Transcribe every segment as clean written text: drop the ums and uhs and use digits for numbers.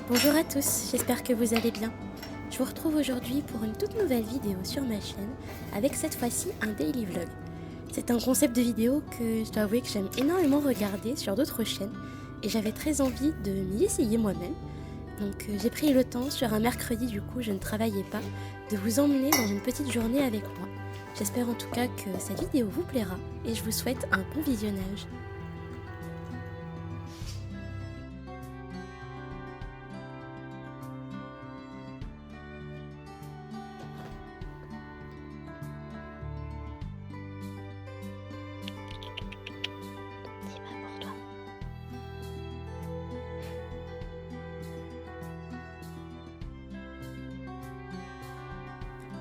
Bonjour à tous, j'espère que vous allez bien. Je vous retrouve aujourd'hui pour une toute nouvelle vidéo sur ma chaîne, avec cette fois-ci un daily vlog. C'est un concept de vidéo que je dois avouer que j'aime énormément regarder sur d'autres chaînes, et j'avais très envie de m'y essayer moi-même. Donc j'ai pris le temps, sur un mercredi du coup je ne travaillais pas, de vous emmener dans une petite journée avec moi. J'espère en tout cas que cette vidéo vous plaira, et je vous souhaite un bon visionnage.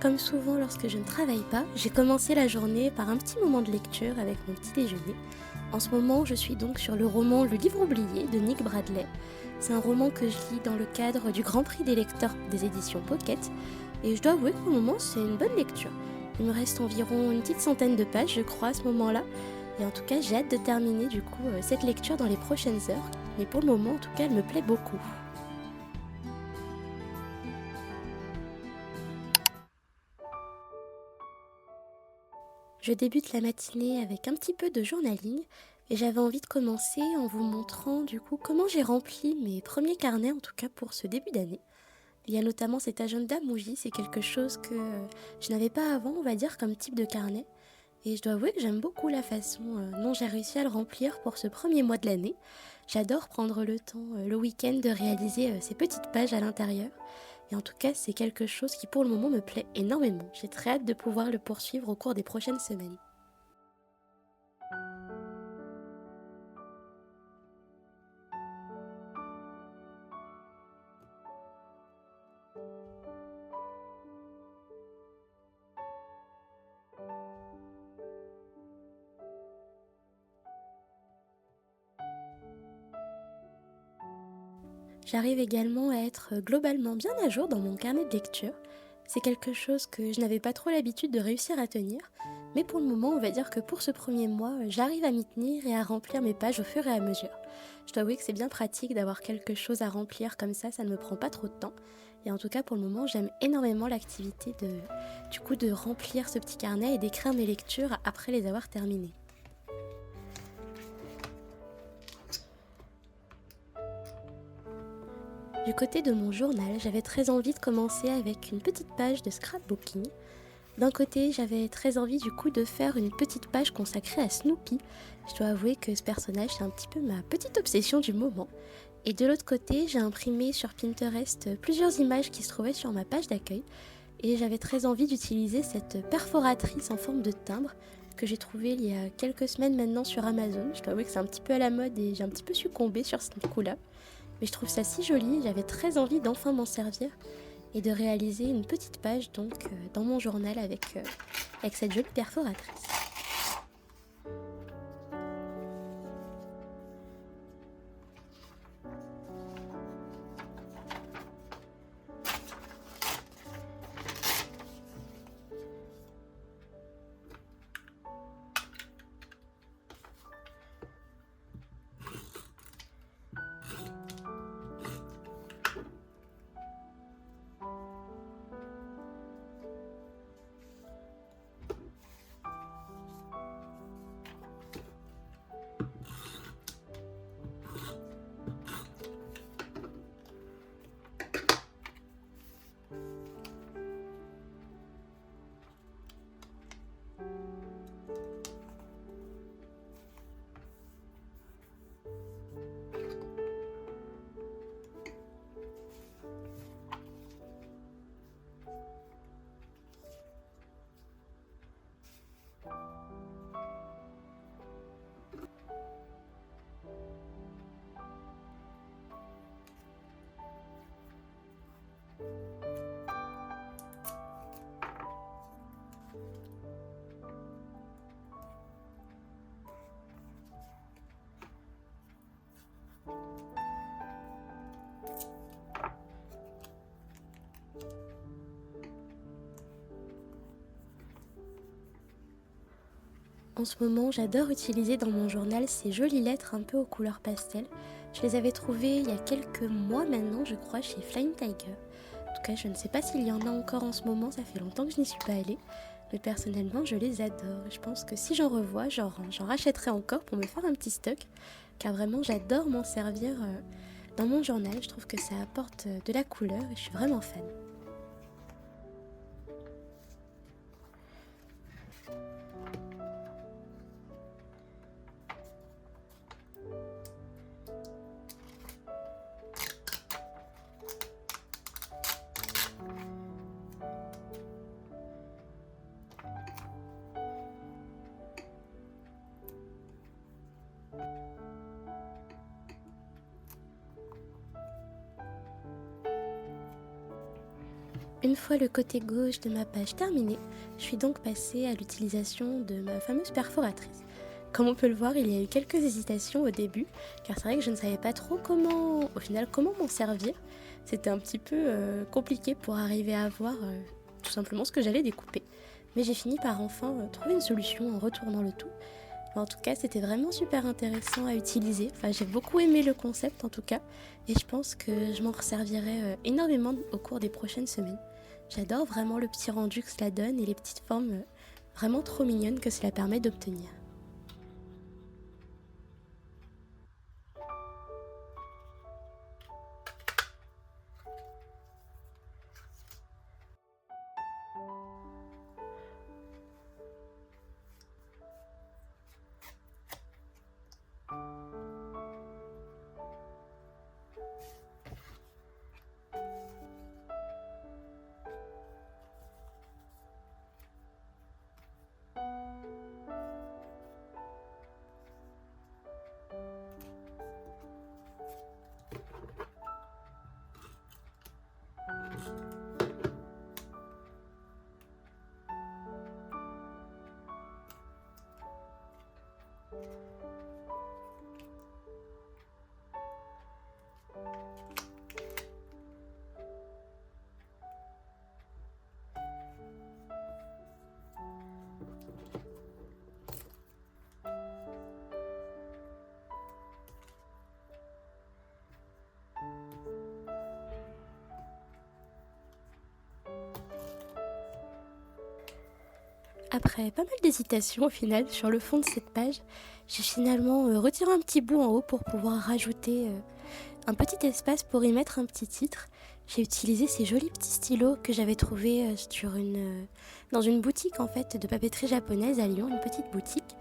Comme souvent lorsque je ne travaille pas, j'ai commencé la journée par un petit moment de lecture avec mon petit déjeuner. En ce moment, je suis donc sur le roman Le Livre oublié de Nick Bradley. C'est un roman que je lis dans le cadre du Grand Prix des lecteurs des éditions Pocket, et je dois avouer qu'au moment, c'est une bonne lecture. Il me reste environ une petite centaine de pages, je crois, à ce moment-là, et en tout cas, j'ai hâte de terminer du coup cette lecture dans les prochaines heures, mais pour le moment, en tout cas, elle me plaît beaucoup. Je débute la matinée avec un petit peu de journaling et j'avais envie de commencer en vous montrant du coup comment j'ai rempli mes premiers carnets, en tout cas pour ce début d'année. Il y a notamment cet agenda Muji, c'est quelque chose que je n'avais pas avant, on va dire, comme type de carnet. Et je dois avouer que j'aime beaucoup la façon dont j'ai réussi à le remplir pour ce premier mois de l'année. J'adore prendre le temps le week-end de réaliser ces petites pages à l'intérieur. Et en tout cas, c'est quelque chose qui pour le moment me plaît énormément. J'ai très hâte de pouvoir le poursuivre au cours des prochaines semaines. J'arrive également à être globalement bien à jour dans mon carnet de lecture. C'est quelque chose que je n'avais pas trop l'habitude de réussir à tenir, mais pour le moment, on va dire que pour ce premier mois, j'arrive à m'y tenir et à remplir mes pages au fur et à mesure. Je dois avouer que c'est bien pratique d'avoir quelque chose à remplir comme ça ne me prend pas trop de temps. Et en tout cas, pour le moment, j'aime énormément l'activité de remplir ce petit carnet et d'écrire mes lectures après les avoir terminées. Du côté de mon journal, j'avais très envie de commencer avec une petite page de scrapbooking. D'un côté, j'avais très envie du coup de faire une petite page consacrée à Snoopy. Je dois avouer que ce personnage, c'est un petit peu ma petite obsession du moment. Et de l'autre côté, j'ai imprimé sur Pinterest plusieurs images qui se trouvaient sur ma page d'accueil. Et j'avais très envie d'utiliser cette perforatrice en forme de timbre que j'ai trouvée il y a quelques semaines maintenant sur Amazon. Je dois avouer que c'est un petit peu à la mode et j'ai un petit peu succombé sur ce coup-là. Mais je trouve ça si joli, j'avais très envie d'enfin m'en servir et de réaliser une petite page donc dans mon journal avec cette jolie perforatrice. En ce moment, j'adore utiliser dans mon journal ces jolies lettres un peu aux couleurs pastel. Je les avais trouvées il y a quelques mois maintenant, je crois, chez Flying Tiger. En tout cas, je ne sais pas s'il y en a encore en ce moment, ça fait longtemps que je n'y suis pas allée. Mais personnellement, je les adore. Je pense que si j'en revois, j'en rachèterai encore pour me faire un petit stock. Car vraiment, j'adore m'en servir dans mon journal. Je trouve que ça apporte de la couleur et je suis vraiment fan. Une fois le côté gauche de ma page terminé, je suis donc passée à l'utilisation de ma fameuse perforatrice. Comme on peut le voir, il y a eu quelques hésitations au début, car c'est vrai que je ne savais pas trop au final, comment m'en servir. C'était un petit peu compliqué pour arriver à voir tout simplement ce que j'allais découper. Mais j'ai fini par enfin trouver une solution en retournant le tout. En tout cas, c'était vraiment super intéressant à utiliser. Enfin, j'ai beaucoup aimé le concept en tout cas, et je pense que je m'en resservirai énormément au cours des prochaines semaines. J'adore vraiment le petit rendu que cela donne et les petites formes vraiment trop mignonnes que cela permet d'obtenir. Après pas mal d'hésitations au final sur le fond de cette page, j'ai finalement retiré un petit bout en haut pour pouvoir rajouter un petit espace pour y mettre un petit titre. J'ai utilisé ces jolis petits stylos que j'avais trouvés dans une boutique en fait de papeterie japonaise à Lyon, une petite boutique.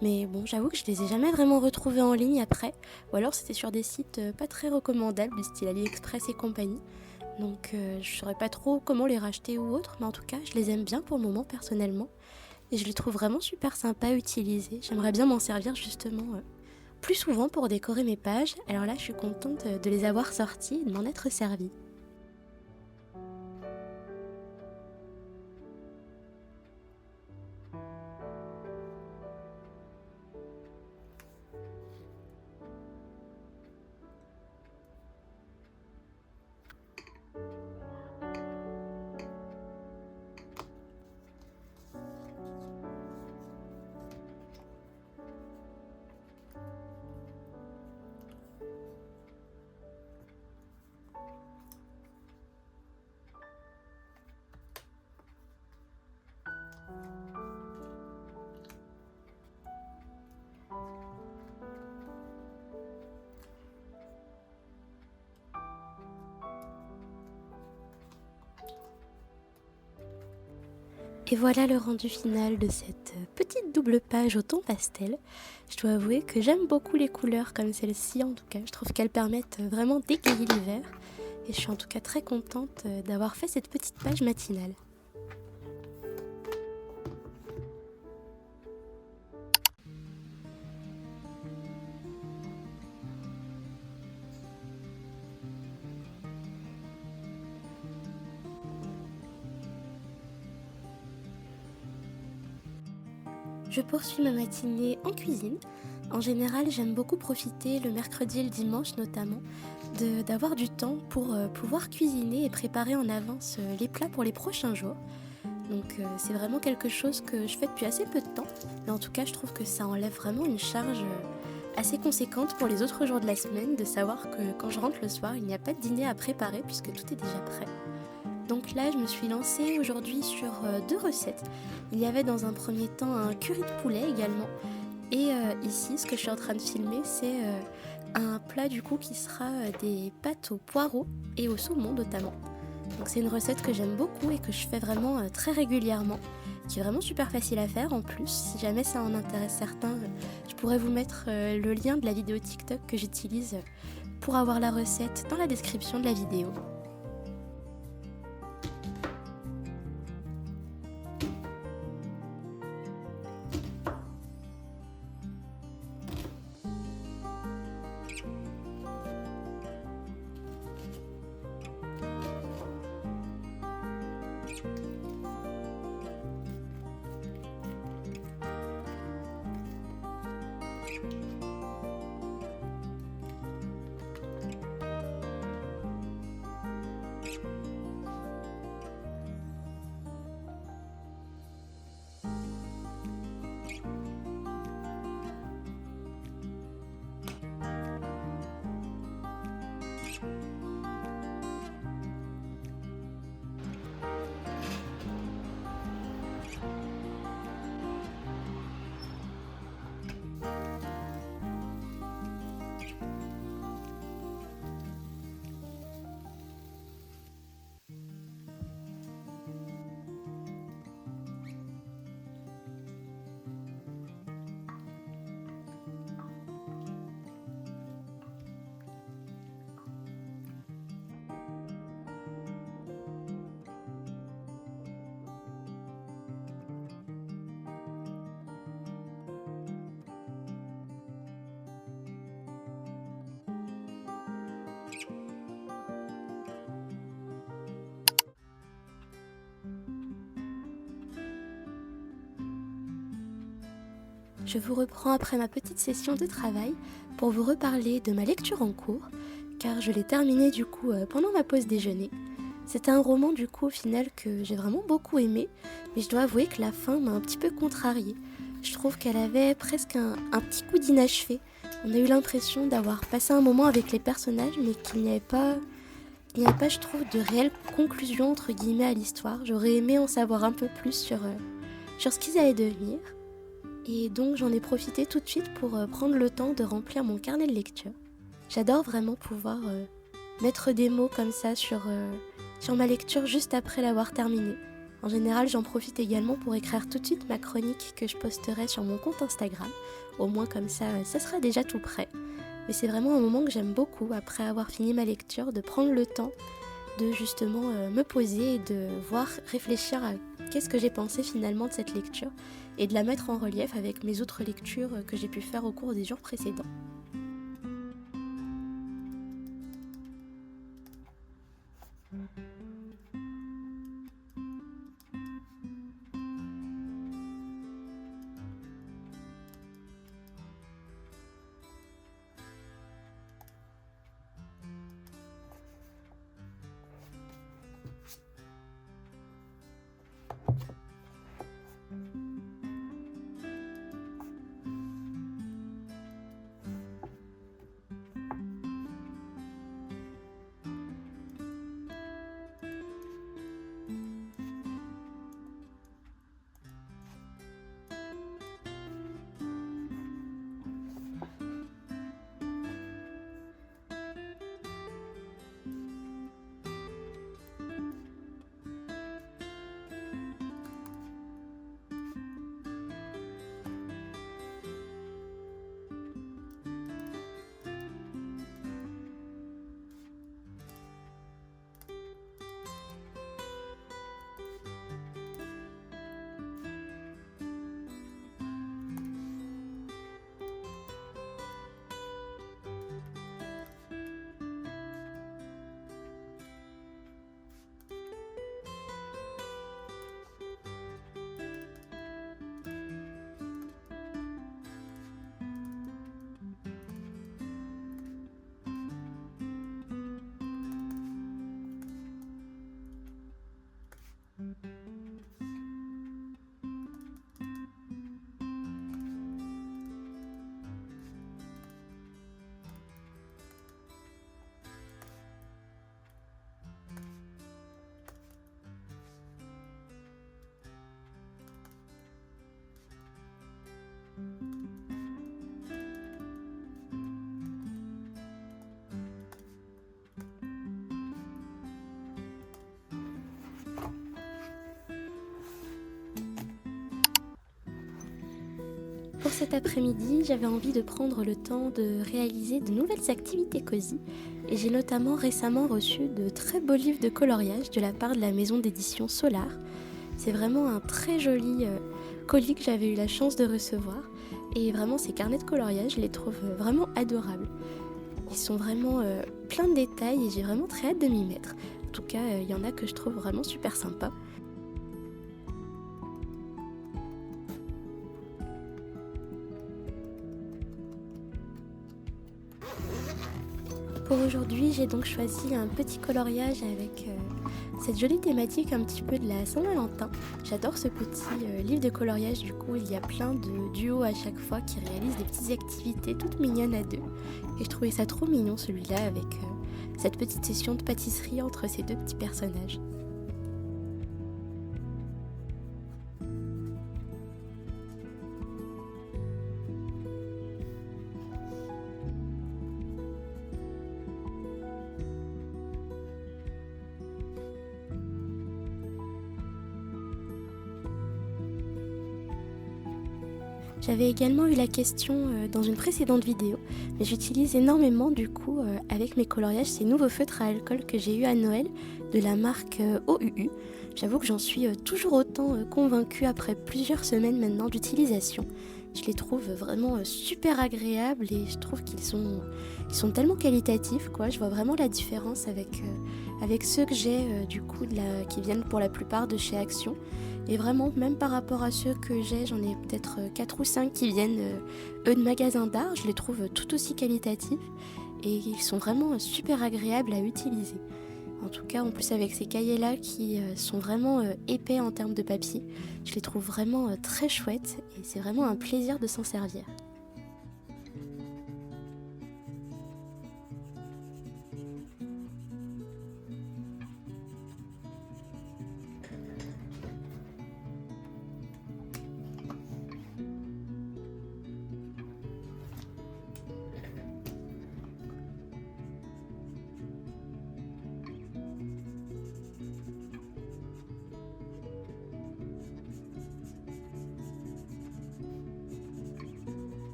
Mais bon, j'avoue que je les ai jamais vraiment retrouvés en ligne après, ou alors c'était sur des sites pas très recommandables, du style AliExpress et compagnie. Donc je saurais pas trop comment les racheter ou autre, mais en tout cas je les aime bien pour le moment personnellement. Et je les trouve vraiment super sympas à utiliser. J'aimerais bien m'en servir justement plus souvent pour décorer mes pages. Alors là je suis contente de les avoir sortis et de m'en être servie. Et voilà le rendu final de cette petite double page au ton pastel. Je dois avouer que j'aime beaucoup les couleurs comme celle-ci en tout cas. Je trouve qu'elles permettent vraiment d'égayer l'hiver. Et je suis en tout cas très contente d'avoir fait cette petite page matinale. Je poursuis ma matinée en cuisine. En général, j'aime beaucoup profiter le mercredi et le dimanche notamment d'avoir du temps pour pouvoir cuisiner et préparer en avance les plats pour les prochains jours. Donc c'est vraiment quelque chose que je fais depuis assez peu de temps. Mais en tout cas, je trouve que ça enlève vraiment une charge assez conséquente pour les autres jours de la semaine, de savoir que quand je rentre le soir, il n'y a pas de dîner à préparer puisque tout est déjà prêt. Donc là, je me suis lancée aujourd'hui sur 2 recettes. Il y avait dans un premier temps un curry de poulet également. Et ici, ce que je suis en train de filmer, c'est un plat du coup qui sera des pâtes au poireaux et au saumon notamment. Donc c'est une recette que j'aime beaucoup et que je fais vraiment très régulièrement, qui est vraiment super facile à faire en plus. Si jamais ça en intéresse certains, je pourrais vous mettre le lien de la vidéo TikTok que j'utilise pour avoir la recette dans la description de la vidéo. Je vous reprends après ma petite session de travail pour vous reparler de ma lecture en cours, car je l'ai terminée du coup pendant ma pause déjeuner. C'était un roman du coup au final que j'ai vraiment beaucoup aimé, mais je dois avouer que la fin m'a un petit peu contrariée. Je trouve qu'elle avait presque un petit coup d'inachevé. On a eu l'impression d'avoir passé un moment avec les personnages, mais qu'il n'y avait pas, je trouve, de réelle conclusion entre guillemets à l'histoire. J'aurais aimé en savoir un peu plus sur ce qu'ils allaient devenir. Et donc j'en ai profité tout de suite pour prendre le temps de remplir mon carnet de lecture. J'adore vraiment pouvoir mettre des mots comme ça sur ma lecture juste après l'avoir terminée. En général, j'en profite également pour écrire tout de suite ma chronique que je posterai sur mon compte Instagram. Au moins comme ça, ça sera déjà tout prêt. Mais c'est vraiment un moment que j'aime beaucoup après avoir fini ma lecture, de prendre le temps de justement me poser et de voir, réfléchir à qu'est-ce que j'ai pensé finalement de cette lecture et de la mettre en relief avec mes autres lectures que j'ai pu faire au cours des jours précédents. Pour cet après-midi, j'avais envie de prendre le temps de réaliser de nouvelles activités cosy et j'ai notamment récemment reçu de très beaux livres de coloriage de la part de la maison d'édition Solar. C'est vraiment un très joli colis que j'avais eu la chance de recevoir et vraiment ces carnets de coloriage, je les trouve vraiment adorables. Ils sont vraiment pleins de détails et j'ai vraiment très hâte de m'y mettre. En tout cas, il y en a que je trouve vraiment super sympas. Pour aujourd'hui, j'ai donc choisi un petit coloriage avec cette jolie thématique un petit peu de la Saint-Valentin. J'adore ce petit livre de coloriage, du coup il y a plein de duos à chaque fois qui réalisent des petites activités toutes mignonnes à deux. Et je trouvais ça trop mignon celui-là avec cette petite session de pâtisserie entre ces deux petits personnages. J'avais également eu la question dans une précédente vidéo, mais j'utilise énormément du coup avec mes coloriages ces nouveaux feutres à alcool que j'ai eu à Noël de la marque OUU. J'avoue que j'en suis toujours autant convaincue après plusieurs semaines maintenant d'utilisation. Je les trouve vraiment super agréables et je trouve ils sont tellement qualitatifs quoi. Je vois vraiment la différence avec ceux que j'ai du coup qui viennent pour la plupart de chez Action. Et vraiment, même par rapport à ceux que j'ai, j'en ai peut-être 4 ou 5 qui viennent eux de magasins d'art, je les trouve tout aussi qualitatifs et ils sont vraiment super agréables à utiliser. En tout cas, en plus avec ces cahiers-là qui sont vraiment épais en termes de papier, je les trouve vraiment très chouettes et c'est vraiment un plaisir de s'en servir.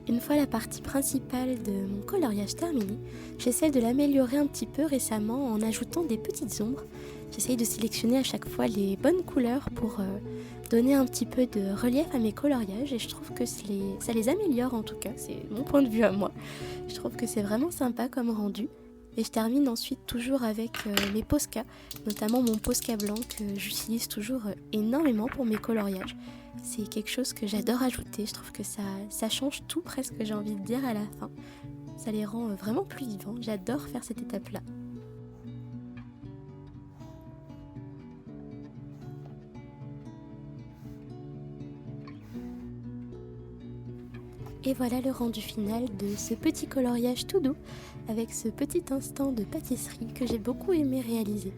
Une fois la partie principale de mon coloriage terminée, j'essaie de l'améliorer un petit peu récemment en ajoutant des petites ombres. J'essaye de sélectionner à chaque fois les bonnes couleurs pour donner un petit peu de relief à mes coloriages et je trouve que ça les améliore en tout cas, c'est mon point de vue à moi. Je trouve que c'est vraiment sympa comme rendu. Et je termine ensuite toujours avec mes Posca, notamment mon Posca blanc que j'utilise toujours énormément pour mes coloriages. C'est quelque chose que j'adore ajouter, je trouve que ça change tout presque, j'ai envie de dire à la fin. Ça les rend vraiment plus vivants, j'adore faire cette étape-là. Et voilà le rendu final de ce petit coloriage tout doux avec ce petit instant de pâtisserie que j'ai beaucoup aimé réaliser.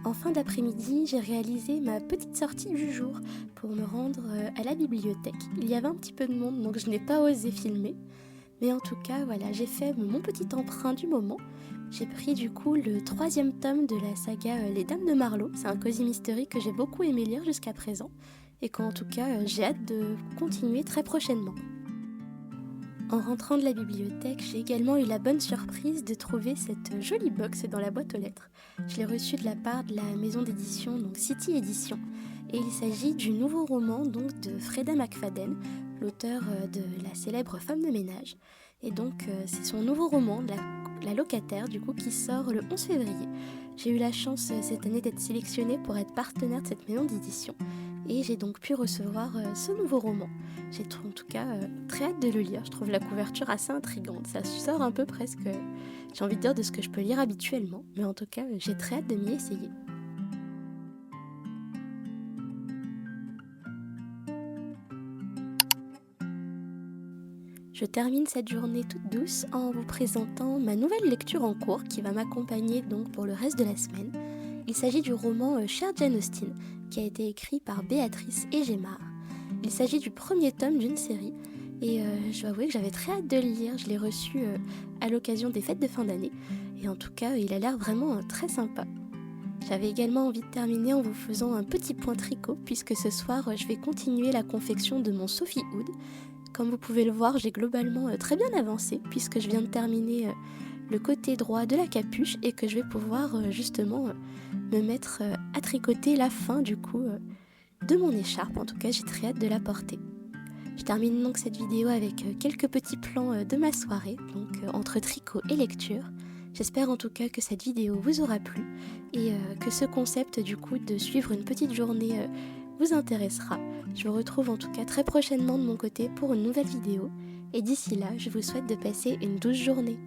En fin d'après-midi, j'ai réalisé ma petite sortie du jour pour me rendre à la bibliothèque. Il y avait un petit peu de monde donc je n'ai pas osé filmer. Mais en tout cas, voilà, j'ai fait mon petit emprunt du moment. J'ai pris du coup le 3e tome de la saga Les Dames de Marlowe. C'est un cosy mystery que j'ai beaucoup aimé lire jusqu'à présent et qu'en tout cas j'ai hâte de continuer très prochainement. En rentrant de la bibliothèque, j'ai également eu la bonne surprise de trouver cette jolie box dans la boîte aux lettres. Je l'ai reçue de la part de la maison d'édition, donc City Édition, et il s'agit du nouveau roman donc de Freda McFadden, l'auteur de la célèbre Femme de ménage. Et donc c'est son nouveau roman, la locataire du coup, qui sort le 11 février. J'ai eu la chance cette année d'être sélectionnée pour être partenaire de cette maison d'édition et j'ai donc pu recevoir ce nouveau roman. J'ai en tout cas très hâte de le lire, je trouve la couverture assez intrigante, ça sort un peu presque, j'ai envie de dire, de ce que je peux lire habituellement, mais en tout cas j'ai très hâte de m'y essayer. Je termine cette journée toute douce en vous présentant ma nouvelle lecture en cours qui va m'accompagner donc pour le reste de la semaine. Il s'agit du roman Cher Jane Austen qui a été écrit par Béatrice Egemar. Il s'agit du premier tome d'une série et je dois avouer que j'avais très hâte de le lire. Je l'ai reçu à l'occasion des fêtes de fin d'année et en tout cas il a l'air vraiment très sympa. J'avais également envie de terminer en vous faisant un petit point tricot puisque ce soir je vais continuer la confection de mon Sophie Hood. Comme vous pouvez le voir, j'ai globalement très bien avancé puisque je viens de terminer le côté droit de la capuche et que je vais pouvoir justement me mettre à tricoter la fin du coup de mon écharpe. En tout cas, j'ai très hâte de la porter. Je termine donc cette vidéo avec quelques petits plans de ma soirée, donc entre tricot et lecture. J'espère en tout cas que cette vidéo vous aura plu et que ce concept du coup de suivre une petite journée vous intéressera. Je vous retrouve en tout cas très prochainement de mon côté pour une nouvelle vidéo et d'ici là, je vous souhaite de passer une douce journée.